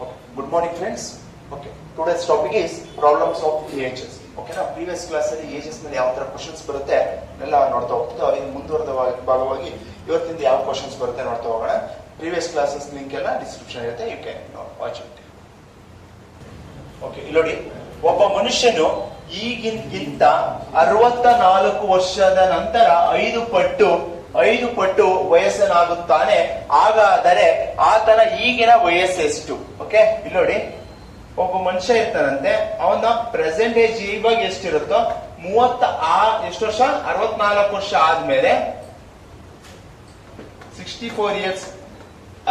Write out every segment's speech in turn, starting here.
Okay. Good morning, friends. Okay. Today's topic is problems of ages. Okay, na previous class ಅಲ್ಲಿ ages ಮೇಲೆ ಯಾವ ತರ questions ಬರುತ್ತೆ ಎಲ್ಲ ನೋಡ್ತಾ ಹೋಗ್ತಾ ಅದರ ಮುಂದುವರೆದ ಭಾಗವಾಗಿ ಇವತ್ತಿಂದ ಯಾವ ಕ್ವಶನ್ಸ್ ಬರುತ್ತೆ ನೋಡ್ತಾ ಹೋಗೋಣ. ಪ್ರೀವಿಯಸ್ ಕ್ಲಾಸಸ್ ಲಿಂಕ್ ಎಲ್ಲ ಡಿಸ್ಕ್ರಿಪ್ಷನ್ ಇರುತ್ತೆ, you can watch it. Okay, ಇಲ್ಲಿ ನೋಡಿ, ಒಬ್ಬ ಮನುಷ್ಯನು ಈಗಿಂತ 64 ವರ್ಷದ ನಂತರ 5 ಪಟ್ಟು ವಯಸ್ಸನಾಗುತ್ತಾನೆ. ಹಾಗಾದರೆ ಆತನ ಈಗಿನ ವಯಸ್ಸೆಷ್ಟು? ಓಕೆ, ಇಲ್ಲಿ ನೋಡಿ, ಒಬ್ಬ ಮನುಷ್ಯ ಇರ್ತಾನಂತೆ, ಅವನ ಪ್ರೆಸೆಂಟೇಜ್ ಇವಾಗ ಎಷ್ಟಿರುತ್ತೋ ಎಷ್ಟು ವರ್ಷ? 64 ವರ್ಷ ಆದ್ಮೇಲೆ 64 ಇಯರ್ಸ್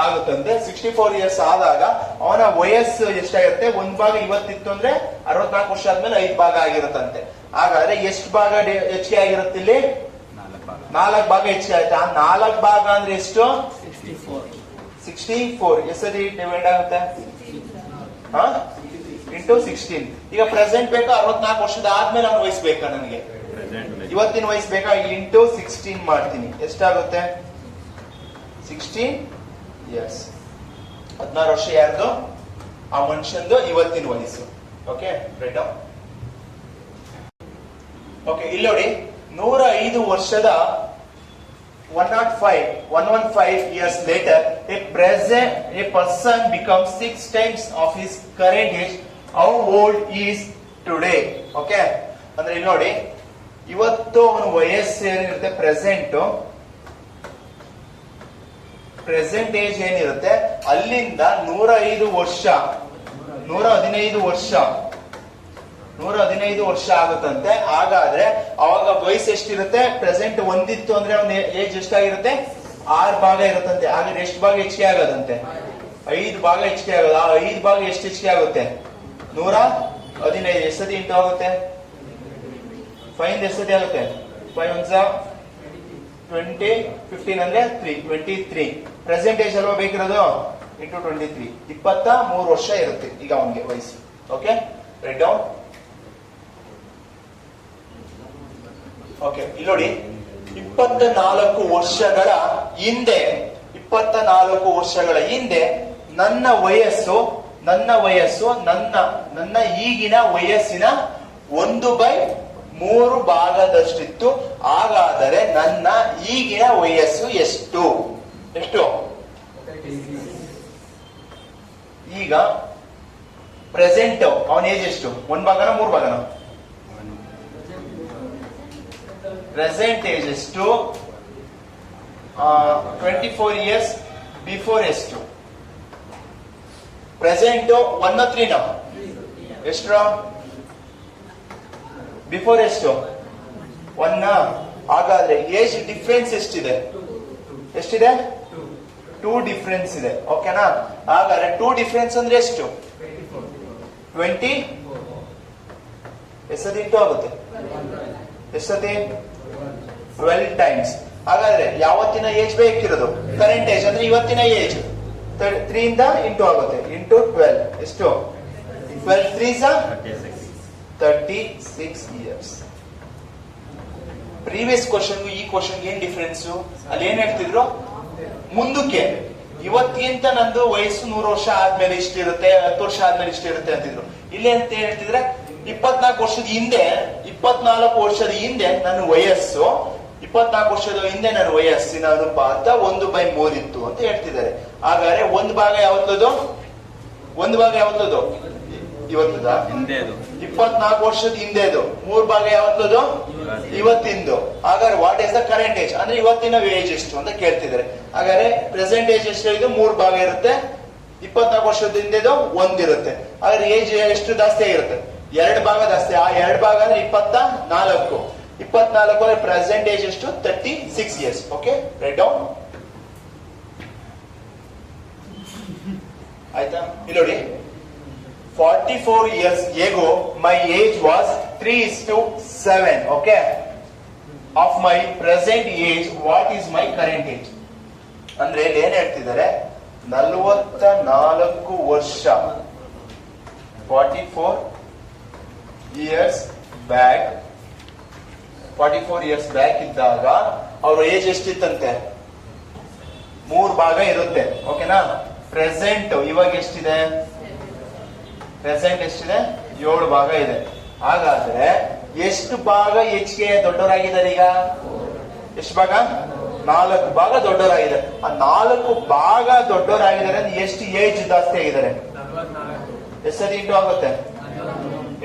ಆಗುತ್ತಂತೆ. 64 ಇಯರ್ಸ್ ಆದಾಗ ಅವನ ವಯಸ್ಸು ಎಷ್ಟಾಗಿರುತ್ತೆ? ಒಂದ್ ಭಾಗ ಇವತ್ತಿತ್ತು ಅಂದ್ರೆ 64 ವರ್ಷ ಆದ್ಮೇಲೆ 5 ಭಾಗ ಆಗಿರುತ್ತಂತೆ. ಹಾಗಾದ್ರೆ ಎಷ್ಟು ಭಾಗ ಹೆಚ್ಚಿಗೆ ಆಗಿರುತ್ತೆ? ಇಲ್ಲಿ 4 ಭಾಗ ಹೆಚ್ಚಿಗೆ ಆಗುತ್ತೆ. ಆ 4 ಭಾಗ ಅಂದ್ರೆ ಎಷ್ಟು? 64 ಎಷ್ಟರಿ ಡಿವೈಡ್ ಆಗುತ್ತೆ? ಇಂಟು 16. ಈಗ ಪ್ರೆಸೆಂಟ್ ಬೇಕಾ? 64 ವರ್ಷದ ಆದ್ಮೇಲೆ ಅವ್ನ ವಯಸ್ಸು ಬೇಕಾ? ನನಗೆ ಇವತ್ತಿನ ವಯಸ್ಸು ಬೇಕಾ? ಇಂಟು 16 ಮಾಡ್ತೀನಿ. ಎಷ್ಟಾಗುತ್ತೆ? 16 ಇಯರ್ಸ್. 16 ವರ್ಷ ಯಾರ್ದು? ಆ ಮನುಷ್ಯಂದು ಇವತ್ತಿನ ವಯಸ್ಸು. Okay, right. ಓಕೆ, ಇಲ್ಲಿ ನೋಡಿ, 105 ವರ್ಷದ 115 years later, a person becomes 6 times of his current age. How old is today? Okay, ಅಂದ್ರೆ ಇಲ್ಲಿ ನೋಡಿ, ಇವತ್ತು ಅವನ ವಯಸ್ಸು ಏನಿರುತ್ತೆ? ಪ್ರೆಸೆಂಟ್ ಏಜ್ ಏನಿರುತ್ತೆ ಅಲ್ಲಿಂದ 115 ವರ್ಷ ಆಗುತ್ತಂತೆ. ಹಾಗಾದ್ರೆ ಅವಾಗ ವಯಸ್ಸು ಎಷ್ಟಿರುತ್ತೆ? ಪ್ರೆಸೆಂಟ್ ಒಂದಿತ್ತು ಅಂದ್ರೆ ಅವನ ಏಜ್ ಎಷ್ಟಾಗಿರುತ್ತೆ? 6 ಭಾಗ ಇರುತ್ತಂತೆ. ಹಾಗಾದ್ರೆ ಎಷ್ಟು ಭಾಗ ಹೆಚ್ಚಿಗೆ ಆಗೋದಂತೆ? 5 ಭಾಗ ಹೆಚ್ಚಿಗೆ ಆಗೋದು. ಆ 5 ಭಾಗ ಎಷ್ಟು ಹೆಚ್ಚಿಗೆ ಆಗುತ್ತೆ? 115. ಎಷ್ಟದಿ ಇಂಟು ಆಗುತ್ತೆ? 5 ಎಷ್ಟದಿ ಆಗುತ್ತೆ? 5 1 20, 15 ಅಂದ್ರೆ 23. ಪ್ರೆಸೆಂಟ್ ಏಜ್ ಅಲ್ವಾ ಬೇಕಿರೋದು? ಇಂಟು 23, 23 ವರ್ಷ ಇರುತ್ತೆ ಈಗ ಅವನಿಗೆ ವಯಸ್ಸು. Okay, right down. ಓಕೆ, ಇಲ್ಲಿ ನೋಡಿ, 24 ವರ್ಷಗಳ ಹಿಂದೆ ನನ್ನ ವಯಸ್ಸು ನನ್ನ ಈಗಿನ ವಯಸ್ಸಿನ 1/3 ಭಾಗದಷ್ಟಿತ್ತು. ಹಾಗಾದರೆ ನನ್ನ ಈಗಿನ ವಯಸ್ಸು ಎಷ್ಟು? ಈಗ ಪ್ರೆಸೆಂಟ್ ಅವನ ಏಜ್ ಎಷ್ಟು? 1 ಭಾಗನ 3 ಭಾಗನ? ಪ್ರೆಸೆಂಟ್ ಏಜ್ ಎಷ್ಟು? 24 ಇಯರ್ಸ್ ಬಿಫೋರ್ ಎಷ್ಟು? ಪ್ರೆಸೆಂಟ್ 1 3 ಎಷ್ಟು? ಬಿಫೋರ್ ಎಷ್ಟು? 1. ಹಾಗಾದ್ರೆ ಏಜ್ ಡಿಫರೆನ್ಸ್ ಎಷ್ಟಿದೆ? 2 ಡಿಫರೆನ್ಸ್ ಇದೆ. ಓಕೆನಾ? ಹಾಗಾದ್ರೆ 2 ಡಿಫರೆನ್ಸ್ ಅಂದ್ರೆ ಎಷ್ಟು? 24. ಎಷ್ಟತಿ ಇಂಟು ಆಗುತ್ತೆ? ಎಷ್ಟತಿ? 12 ಟೈಮ್ಸ್. ಹಾಗಾದ್ರೆ ಯಾವತ್ತಿನ ಏಜ್ ಬೇಕಿರೋದು? ಕರೆಂಟ್ ಏಜ್ ಅಂದ್ರೆ ಇವತ್ತಿನ ಏಜ್ 3 ಇಂದ ಇಂಟು ಆಗುತ್ತೆ. ಇಂಟು 12 ಎಷ್ಟು? 12 3s 36 ಇಯರ್ಸ್. ಪ್ರೀವಿಯಸ್ ಕ್ವಶನ್ ಈ ಕ್ವಶನ್ ಏನ್ ಡಿಫರೆನ್ಸ್? ಅಲ್ಲಿ ಏನ್ ಹೇಳ್ತಿದ್ರು? ಮುಂದಕ್ಕೆ ಇವತ್ತಿಗಿಂತ ನಂದು ವಯಸ್ಸು 100 ವರ್ಷ ಆದ್ಮೇಲೆ ಇಷ್ಟಿರುತ್ತೆ, 10 ವರ್ಷ ಆದ್ಮೇಲೆ ಇಷ್ಟಿರುತ್ತೆ ಅಂತಿದ್ರು. ಇಲ್ಲಿ ಅಂತ ಹೇಳ್ತಿದ್ರೆ 24 ವರ್ಷದ ಹಿಂದೆ ನನ್ನ ವಯಸ್ಸು 24 ವರ್ಷದ ಹಿಂದೆ ನನ್ನ ವಯಸ್ಸಿನ ಅನುಪಾತ 1/3 ಇತ್ತು ಅಂತ ಹೇಳ್ತಿದ್ದಾರೆ. ಹಾಗಾದ್ರೆ 1 ಭಾಗ ಯಾವತ್ತದು? ಇವತ್ತದ? 24 ವರ್ಷದ ಹಿಂದೆದು. 3 ಭಾಗ ಯಾವತ್ತದು? ಇವತ್ತಿಂದು. ಹಾಗಾದ್ರೆ what is the current age? ಅಂದ್ರೆ ಇವತ್ತಿನ ಏಜ್ ಎಷ್ಟು ಅಂತ ಕೇಳ್ತಿದ್ದಾರೆ. ಹಾಗಾದ್ರೆ ಪ್ರೆಸೆಂಟ್ ಏಜ್ ಎಷ್ಟು? ಇದು 3 ಭಾಗ ಇರುತ್ತೆ. 24 ವರ್ಷದ ಹಿಂದೆದು 1 ಇರುತ್ತೆ. ಹಾಗಾದ್ರೆ ಏಜ್ ಎಷ್ಟು ಜಾಸ್ತಿ ಆಗಿರುತ್ತೆ? 2 ಭಾಗ ಜಾಸ್ತಿ. ಆ 2 ಭಾಗ ಅಂದ್ರೆ 24. 24 ಅಂದ್ರೆ ಪ್ರೆಸೆಂಟ್ ಏಜ್ ಎಷ್ಟು? 36 ಇಯರ್ಸ್. Okay, right down. ಆಯ್ತಾ? ಇಲ್ಲಿ ನೋಡಿ, 44 years ago my age was 3:7. Okay, of my present age what is my current age? ಅಂದ್ರೆ ಇಲ್ಲಿ ಏನ್ ಹೇಳ್ತಿದ್ದಾರೆ? 44 ವರ್ಷ 44 years back ಇದ್ದಾಗ ಅವ್ರ ಏಜ್ ಎಷ್ಟಿತ್ತಂತೆ? 3 ಭಾಗ ಇರುತ್ತೆ. ಓಕೆನಾ? ಪ್ರೆಸೆಂಟ್ ಇವಾಗ ಎಷ್ಟಿದೆ? ಪ್ರೆಸೆಂಟ್ ಎಷ್ಟಿದೆ 7 ಭಾಗ ಇದೆ. ಹಾಗಾದ್ರೆ ಎಷ್ಟು ಭಾಗ ಹೆಚ್ಚಿಗೆ ದೊಡ್ಡವರಾಗಿದ್ದಾರೆ ಈಗ? ಎಷ್ಟು ಭಾಗ? 4 ಭಾಗ ದೊಡ್ಡವರಾಗಿದ್ದಾರೆ. ಆ 4 ಭಾಗ ದೊಡ್ಡವರಾಗಿದ್ದಾರೆ ಅಂದ್ರೆ ಎಷ್ಟು ಏಜ್ ಜಾಸ್ತಿ ಆಗಿದ್ದಾರೆ? ಎಷ್ಟು ಸತಿ ಇಂಟು ಆಗುತ್ತೆ?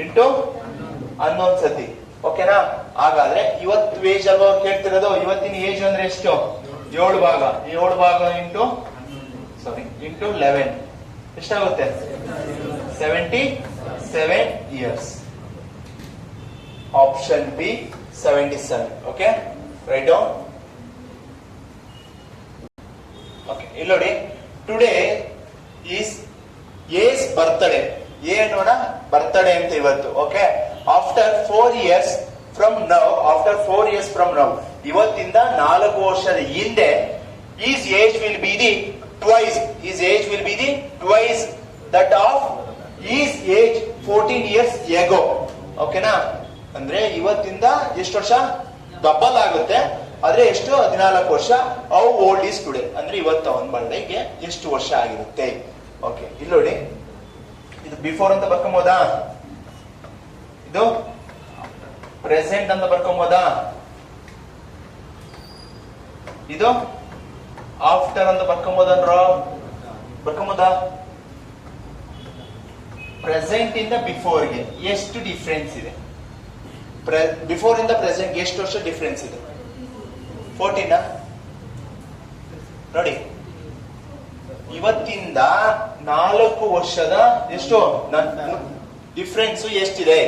ಇಂಟು 11 ಸತಿ. ಓಕೆನಾ? ಹಾಗಾದ್ರೆ ಇವತ್ತು ಏಜ್ ಅಲ್ವಾ ಅವ್ರು ಕೇಳ್ತಿರೋದು? ಇವತ್ತಿನ ಏಜ್ ಅಂದ್ರೆ ಎಷ್ಟು? 7 ಭಾಗ. 7 ಭಾಗ ಇಂಟು 11 ಎಷ್ಟಾಗುತ್ತೆ? 77 years. Option B 77. Okay, right down. Okay, ಇಲ್ಲಿ ನೋಡಿ, ಟುಡೇ ಈಸ್ ಏಸ್ ಬರ್ತ್ಡೇ. ಏನೋಣ ಬರ್ತ್ಡೇ ಅಂತ ಇವತ್ತು. Okay, after 4 years from now, ಇವತ್ತಿಂದ 4 ವರ್ಷದ ಹಿಂದೆ his age will be the twice that of his age 14 years ago. ಓಕೆನಾ? ಅಂದ್ರೆ ಇವತ್ತಿಂದ ಎಷ್ಟು ವರ್ಷ ಡಬಲ್ ಆಗುತ್ತೆ, ಆದ್ರೆ ಎಷ್ಟು? 14 ವರ್ಷ. ಹೌ ಓಲ್ಡ್ ಈಸ್ ಟುಡೇ ಅಂದ್ರೆ ಇವತ್ತು ಅವನ್ ಬರ್ಡೇಗೆ ಎಷ್ಟು ವರ್ಷ ಆಗಿರುತ್ತೆ. ಓಕೆ, ಇಲ್ಲಿ ನೋಡಿ, ಇದು ಬಿಫೋರ್ ಅಂತ ಬರ್ಕೊಂಬೋದಾ? ಇದು ಪ್ರೆಸೆಂಟ್ ಅಂತ ಬರ್ಕೊಂಬೋದಾ? ಇದು ಆಫ್ಟರ್ ಅಂತ ಬರ್ಕೊಂಬೋದನ್ರೋ? ಬರ್ಕೊಂಬೋದಾ? ಪ್ರೆಸೆಂಟ್ ಇಂದ ಬಿಫೋರ್ಗೆ ಎಷ್ಟು ಡಿಫ್ರೆನ್ಸ್ ಇದೆ? ಬಿಫೋರ್ ಇಂದ ಪ್ರೆಸೆಂಟ್ ಎಷ್ಟು ವರ್ಷ ಡಿಫ್ರೆನ್ಸ್ ಇದೆ? 14. ನೋಡಿ, ಇವತ್ತಿಂದ 4 ವರ್ಷದ ಎಷ್ಟು ಡಿಫ್ರೆನ್ಸ್ ಎಷ್ಟಿದೆ?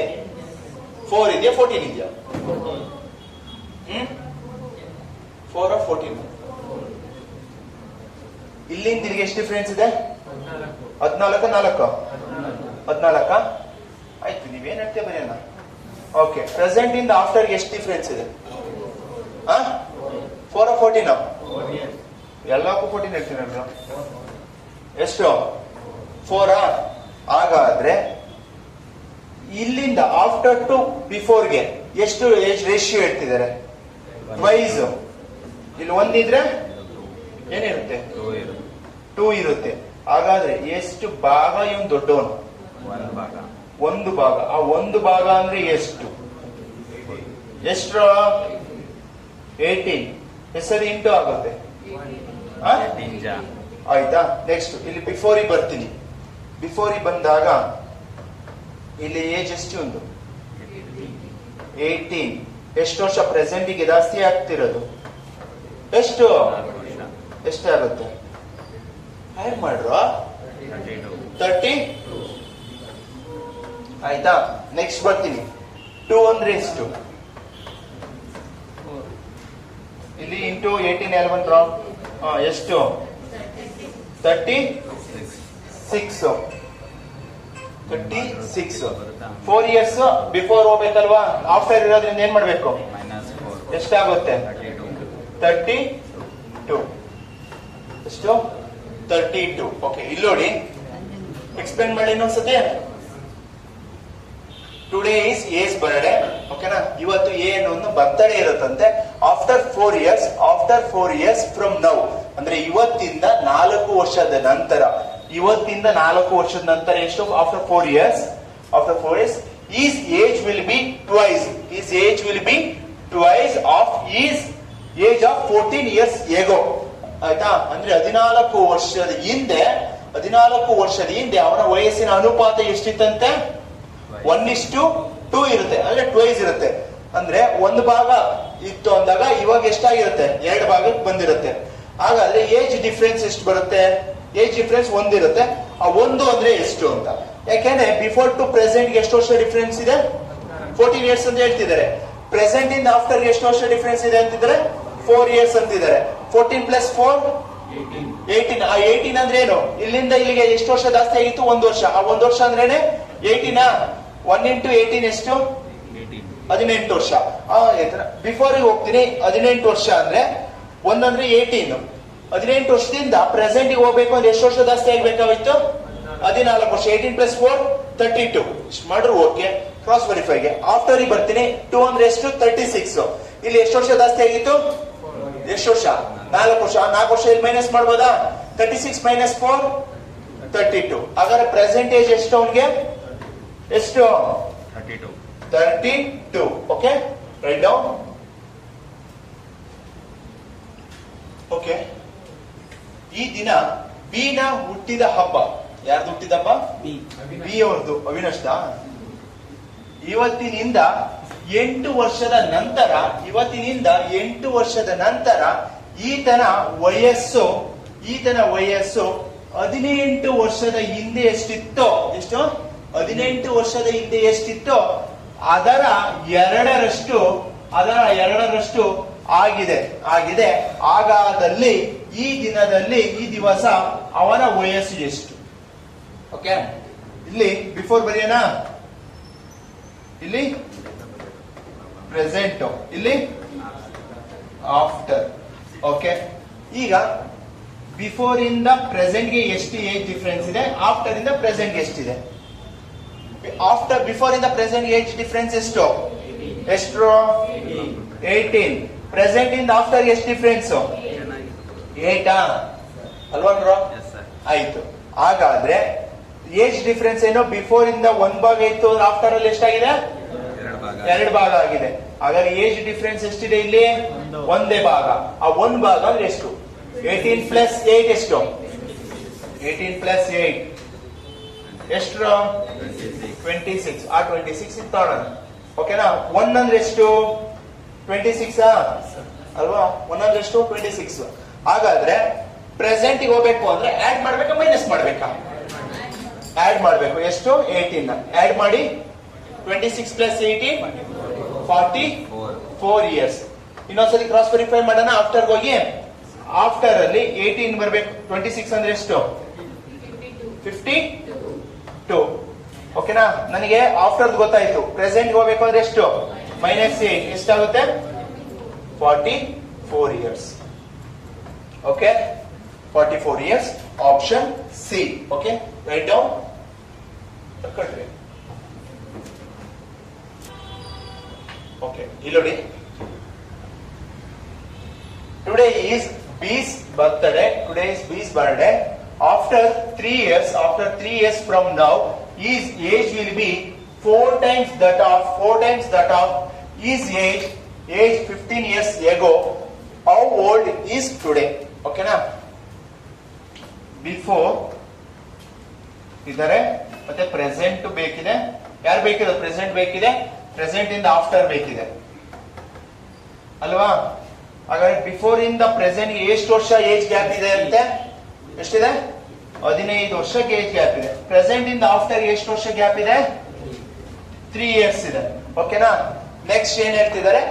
4 ಇದೆಯಾ 14 ಇದೆಯಾ? 4 14. ಇಲ್ಲಿಂದ ಇಲ್ಲಿಗೆ ಎಷ್ಟು ಡಿಫ್ರೆನ್ಸ್ ಇದೆ? 14 ಆಯ್ತು, ನೀವೇನ್ ಹೇಳ್ತೇ ಬರೆಯೋಣ. ಓಕೆ, ಪ್ರೆಸೆಂಟ್ ಇಂದ ಆಫ್ಟರ್ ಎಷ್ಟು ಡಿಫ್ರೆನ್ಸ್ ಇದೆ? 4 14? ಎಲ್ಲಕ್ಕೂ 14 ಹೇಳ್ತೀನಿ. ಎಷ್ಟು? 4. ಹಾಗಾದ್ರೆ ಇಲ್ಲಿಂದ ಆಫ್ಟರ್ ಟು ಬಿಫೋರ್ಗೆ ಎಷ್ಟು ಏಜ್ ರೇಷಿಯೋ ಹೇಳ್ತಿದ್ದಾರೆ? ಟ್ವೈಸ್. ಇಲ್ಲಿ 1 ಇದ್ರೆ ಏನಿರುತ್ತೆ? 2 ಇರುತ್ತೆ. ಹಾಗಾದ್ರೆ ಎಷ್ಟು ಭಾಗ ಇವನು ದೊಡ್ಡವನು? 1 ಭಾಗ. ಆ 1 ಭಾಗ ಅಂದ್ರೆ ಎಷ್ಟು? 18. ಹೆಸರು ಇಂಟು ಆಗುತ್ತೆ. ಆಯ್ತಾ? ನೆಕ್ಸ್ಟ್ ಇಲ್ಲಿ ಬಿಫೋರ್ ಬರ್ತೀನಿ. ಬಿಫೋರ್ ಬಂದಾಗ ಇಲ್ಲಿ ಏಜ್ ಎಷ್ಟು? ಒಂದು 18. ಎಷ್ಟು ವರ್ಷ ಪ್ರೆಸೆಂಟಿಗೆ ಜಾಸ್ತಿ ಆಗ್ತಿರೋದು? ಎಷ್ಟು ಎಷ್ಟಾಗುತ್ತೆ? ಆಡ್ ಮಾಡ್ರ 32. ಆಯ್ತಾ? ನೆಕ್ಸ್ಟ್ ಬರ್ತೀನಿ. 2 ಅಂದ್ರೆ ಎಷ್ಟು? ಇಲ್ಲಿ ಇಂಟು 18 11 ರಾ? ಎಷ್ಟು? 36. 4 years ಬಿಫೋರ್ ಹೋಗ್ಬೇಕಲ್ವಾ? ಆಫ್ಟರ್ ಇರೋದ್ರಿಂದ ಏನ್ ಮಾಡ್ಬೇಕು? ಎಷ್ಟಾಗುತ್ತೆ? 32. ಎಷ್ಟು? 32. ಓಕೆ, ಇಲ್ಲಿ ನೋಡಿ, ಎಕ್ಸ್ಪ್ಲೇನ್ ಮಾಡಿ ಇನ್ನೊಂದ್ಸತಿ. Today is his birthday. ಓಕೆನಾ? ಇವತ್ತು ಏನು ಬರ್ತ್ಡೇ ಇರುತ್ತಂತೆ. ಆಫ್ಟರ್ 4 years ಫ್ರಮ್ ನೌ ಅಂದ್ರೆ ಇವತ್ತಿಂದ 4 ವರ್ಷದ ನಂತರ. ಇವತ್ತಿಂದ 4 ವರ್ಷದ ನಂತರ ಎಷ್ಟು? After 4 years is age will B twice of his age of 14 years ago. ಆಯ್ತಾ? ಅಂದ್ರೆ 14 ವರ್ಷದ ಹಿಂದೆ ಅವನ ವಯಸ್ಸಿನ ಅನುಪಾತ ಎಷ್ಟಿತ್ತಂತೆ? 1:2 ಇರುತ್ತೆ. ಅಂದ್ರೆ ಟ್ವೈಸ್ ಇರುತ್ತೆ. ಅಂದ್ರೆ 1 ಭಾಗ ಇತ್ತು ಅಂದಾಗ ಇವಾಗ ಎಷ್ಟಾಗಿರುತ್ತೆ? 2 ಭಾಗಕ್ಕೆ ಬಂದಿರುತ್ತೆ. ಹಾಗಾದ್ರೆ ಏಜ್ ಡಿಫ್ರೆನ್ಸ್ ಎಷ್ಟು ಬರುತ್ತೆ? ಏಜ್ ಡಿಫ್ರೆನ್ಸ್ 1 ಇರುತ್ತೆ. ಆ 1 ಅಂದ್ರೆ ಎಷ್ಟು ಅಂತ? ಯಾಕೆಂದ್ರೆ ಬಿಫೋರ್ ಟು ಪ್ರೆಸೆಂಟ್ ಎಷ್ಟು ವರ್ಷ ಡಿಫ್ರೆನ್ಸ್ ಇದೆ? 14 years ಅಂತ ಹೇಳ್ತಿದ್ದಾರೆ. ಪ್ರೆಸೆಂಟ್ ಇಂದ ಆಫ್ಟರ್ ಎಷ್ಟು ವರ್ಷ ಡಿಫ್ರೆನ್ಸ್ ಇದೆ ಅಂತಿದ್ದಾರೆ? 4 years ಅಂತಿದ್ದಾರೆ. 14 + 4 18. ಆ 18 ಅಂದ್ರೆ ಏನು? ಇಲ್ಲಿಂದ ಇಲ್ಲಿಗೆ ಎಷ್ಟು ವರ್ಷ ಜಾಸ್ತಿ ಆಗಿತ್ತು? 1 ವರ್ಷ. ಆ 1 ವರ್ಷ ಅಂದ್ರೇನೆ 18. 1 × 18 ಎಷ್ಟು? 18 ವರ್ಷ. ಬಿಫೋರ್ ಹೋಗ್ತೀನಿ. 18 ವರ್ಷ ಅಂದ್ರೆ 1 ಅಂದ್ರೆ 18. 18 ವರ್ಷದಿಂದ ಪ್ರೆಸೆಂಟ್ ಹೋಗ್ಬೇಕು ಅಂದ್ರೆ ಎಷ್ಟು ವರ್ಷ ಜಾಸ್ತಿ ಆಗ್ಬೇಕಾಗಿತ್ತು? 14 ವರ್ಷ. 18 + 4 32. ಇಷ್ಟು ಮಾಡ್ರು. ಓಕೆ, ಕ್ರಾಸ್ ವೆರಿಫೈಗೆ ಆಫ್ಟರ್ ಬರ್ತೀನಿ. 2 ಅಂದ್ರೆ ಎಷ್ಟು? 36. ಇಲ್ಲಿ ಎಷ್ಟು ವರ್ಷ ಜಾಸ್ತಿ ಆಗಿತ್ತು? ಎಷ್ಟು ವರ್ಷ? 4 ವರ್ಷ. 4 ವರ್ಷ ಇಲ್ಲಿ ಮೈನಸ್ ಮಾಡ್ಬೋದಾ? 36 - 4 32. ಹಾಗಾದ್ರೆ ಪ್ರೆಸೆಂಟ್ ಏಜ್ ಎಷ್ಟು ಅವನಿಗೆ? ಎಷ್ಟು? 32. 32. Okay, right down. ಓಕೆ, ಈ ದಿನ ಬಿನ ಹುಟ್ಟಿದ ಹಬ್ಬ. ಯಾರ್ದು ಹುಟ್ಟಿದ ಹಬ್ಬ? ಬಿ ಅವ್ರದ್ದು. ಅವಿನಾಶ್ದ. ಇವತ್ತಿನಿಂದ 8 ವರ್ಷದ ನಂತರ, ಇವತ್ತಿನಿಂದ 8 ವರ್ಷದ ನಂತರ ಈತನ ವಯಸ್ಸು 18 ವರ್ಷದ ಹಿಂದೆ ಎಷ್ಟಿತ್ತೋ, ಎಷ್ಟು? 18 ವರ್ಷದ ಹಿಂದೆ ಎಷ್ಟಿತ್ತೋ ಅದರ ಎರಡರಷ್ಟು ಆಗಿದೆ. ಹಾಗಾದಲ್ಲಿ ಈ ದಿವಸ ಅವನ ವಯಸ್ಸು ಎಷ್ಟು? ಓಕೆ, ಇಲ್ಲಿ ಬಿಫೋರ್ ಬರೆಯೋಣ, ಇಲ್ಲಿ ಪ್ರೆಸೆಂಟ್, ಇಲ್ಲಿ ಆಫ್ಟರ್. ಓಕೆ, ಈಗ ಬಿಫೋರ್ ಇಂದ ಪ್ರೆಸೆಂಟ್ ಗೆ ಎಷ್ಟು ಏಜ್ ಡಿಫರೆನ್ಸ್ ಇದೆ, ಆಫ್ಟರ್ ಇಂದ ಪ್ರೆಸೆಂಟ್ ಗೆ ಎಷ್ಟಿದೆ? ಬಿಫೋರ್ ಇಂದ ಪ್ರೆಸೆಂಟ್ ಏಜ್ ಡಿಫರೆನ್ಸ್ ಎಷ್ಟು? 18. ಪ್ರೆಸೆಂಟ್ ಇಂದ ಆಫ್ಟರ್ ಎಷ್ಟು ಡಿಫರೆನ್ಸ್? 8 ಅಲ್ವಾ? ಆಯ್ತು. ಹಾಗಾದ್ರೆ ಏಜ್ ಡಿಫರೆನ್ಸ್ ಏನು? ಬಿಫೋರ್ ಇಂದ 1 ಭಾಗ ಇತ್ತು, ಆಫ್ಟರ್ ಅಲ್ಲಿ ಎಷ್ಟಾಗಿದೆ? 2 ಭಾಗ ಆಗಿದೆ. ಹಾಗಾದ್ರೆ ಏಜ್ ಡಿಫರೆನ್ಸ್ ಎಷ್ಟಿದೆ ಇಲ್ಲಿ? 1 ಭಾಗ. ಆ 1 ಭಾಗ ಅಂದ್ರೆ ಎಷ್ಟು? 18 ಪ್ಲಸ್ 8 ಎಷ್ಟು? 18 ಪ್ಲಸ್ 8 ಎಷ್ಟು? 26. ಆ 26 ಇತ್ತು. ಓಕೆನಾ? 1 ಅಂದ್ರೆ ಎಷ್ಟು? 26 ಅಲ್ವಾ? 1 ಅಂದ್ರೆ ಎಷ್ಟು? 26. ಹಾಗಾದ್ರೆ ಪ್ರೆಸೆಂಟ್ ಗೆ ಹೋಗ್ಬೇಕು ಅಂದ್ರೆ ಆಡ್ ಮಾಡ್ಬೇಕಾ ಮೈನಸ್ ಮಾಡ್ಬೇಕಾ? ಆಡ್ ಮಾಡ್ಬೇಕು. ಎಷ್ಟು? 18. ಆಡ್ ಮಾಡಿ. 26 ಪ್ಲಸ್ 18 44 ಇಯರ್ಸ್. ಇನ್ನೊಂದ್ಸರಿ ಕ್ರಾಸ್ ವೆರಿಫೈ ಮಾಡೋಣ. ಆಫ್ಟರ್ ಹೋಗಿ ಆಫ್ಟರ್ ಅಲ್ಲಿ 18 ಬರ್ಬೇಕು. 26 ಅಂದ್ರೆ ಎಷ್ಟು? 52. ಓಕೆನಾ? ನನಗೆ ಆಫ್ಟರ್ ಗೊತ್ತಾಯ್ತು. ಪ್ರೆಸೆಂಟ್ ಹೋಗ್ಬೇಕು ಅಂದ್ರೆ ಎಷ್ಟು? -8 ಎಷ್ಟಾಗುತ್ತೆ? 44 years. Okay, 44 years. Option C. Okay, right down. ಕಟ್ರಿ. ಓಕೆ, ಇಲ್ಲಿ ನೋಡಿ. Today is B's birthday. Today is B's birthday. After 3 years from now, his age will be 4 times that of his age 15 years ago. How old is today? Okay na? Before ಇದ್ದಾರೆ, ಮತ್ತೆ present ಬೇಕಿದೆ. ಯಾರು ಬೇಕಿದೆ? Present ಬೇಕಿದೆ. Present ಇಂದ after ಬೇಕಿದೆ ಅಲ್ವಾ? ಹಾಗಾದ್ರೆ ಬಿಫೋರ್ ಇಂದ ಪ್ರೆಸೆಂಟ್ ಎಷ್ಟು ವರ್ಷ ಏಜ್ ಗ್ಯಾಪ್ ಇದೆ ಅಂತೆ? ಎಷ್ಟಿದೆ? 15 ವರ್ಷ ಏಜ್ ಗ್ಯಾಪ್ ಇದೆ. ಪ್ರೆಸೆಂಟ್ ಇಂದ ಆಫ್ಟರ್ ಎಷ್ಟು ವರ್ಷ ಗ್ಯಾಪ್ ಇದೆ? 3 ಇಯರ್ಸ್ ಇದೆ. ಓಕೆನಾ? ನೆಕ್ಸ್ಟ್ ಏನ್ ಹೇಳ್ತಿದ್ದಾರೆ?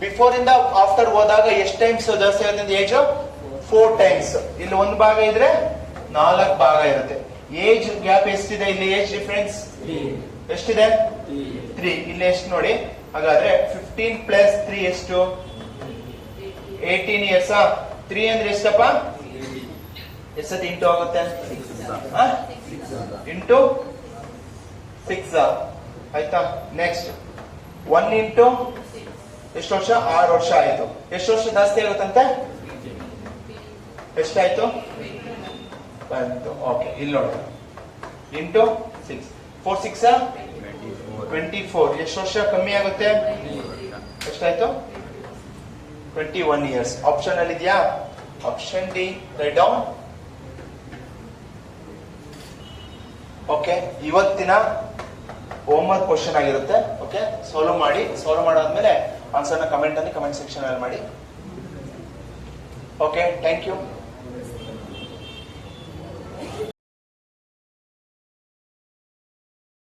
ಬಿಫೋರ್ ಇಂದ ಆಫ್ಟರ್ ಹೋದಾಗ ಎಷ್ಟು ಟೈಮ್ಸ್ ಜಾಸ್ತಿ ಆಗುತ್ತೆ ಏಜ್? 4 ಟೈಮ್ಸ್. ಇಲ್ಲಿ 1 ಭಾಗ ಇದ್ರೆ 4 ಭಾಗ ಇರುತ್ತೆ. ಏಜ್ ಗ್ಯಾಪ್ ಎಷ್ಟಿದೆ ಇಲ್ಲಿ? ಏಜ್ ಡಿಫರೆನ್ಸ್ ಎಷ್ಟಿದೆ? 3. ಇಲ್ಲಿ ಎಷ್ಟು ನೋಡಿ. ಹಾಗಾದ್ರೆ 15 ಪ್ಲಸ್ 3 ಎಷ್ಟು? 18 ಇಯರ್ಸ್. 3 ಅಂದ್ರೆ ಎಷ್ಟಪ್ಪ? ಎಷ್ಟತಿ ಇಂಟು ಆಗುತ್ತೆ? ಇಂಟು 6 ಆಯ್ತಾ? ನೆಕ್ಸ್ಟ್ 1 ಇಂಟು ಎಷ್ಟು ವರ್ಷ? 6 ವರ್ಷ ಆಯ್ತು. ಎಷ್ಟು ವರ್ಷ ಜಾಸ್ತಿ ಆಗುತ್ತಂತೆ? ಎಷ್ಟಾಯ್ತು? 1. ಓಕೆ, ಇಲ್ಲಿ ನೋಡಿ. ಇಂಟು 6. 4 6 24. ಎಷ್ಟು ವರ್ಷ ಕಮ್ಮಿ ಆಗುತ್ತೆ? ಎಷ್ಟಾಯ್ತು? 21 ಇಯರ್ಸ್. ಆಪ್ಷನ್ ಅಲ್ಲಿ ಇದೆಯಾ? Option D. Write down. Okay, ಇವತ್ತಿನ ಹೋಮ್ವರ್ಕ್ ಕ್ವಶನ್ ಆಗಿರುತ್ತೆ. ಓಕೆ, ಸಾಲ್ವ್ ಮಾಡಾದ್ಮೇಲೆ ಆನ್ಸರ್ನ ಕಮೆಂಟ್ ಸೆಕ್ಷನ್ ಅಲ್ಲಿ ಮಾಡಿ. Okay, thank you.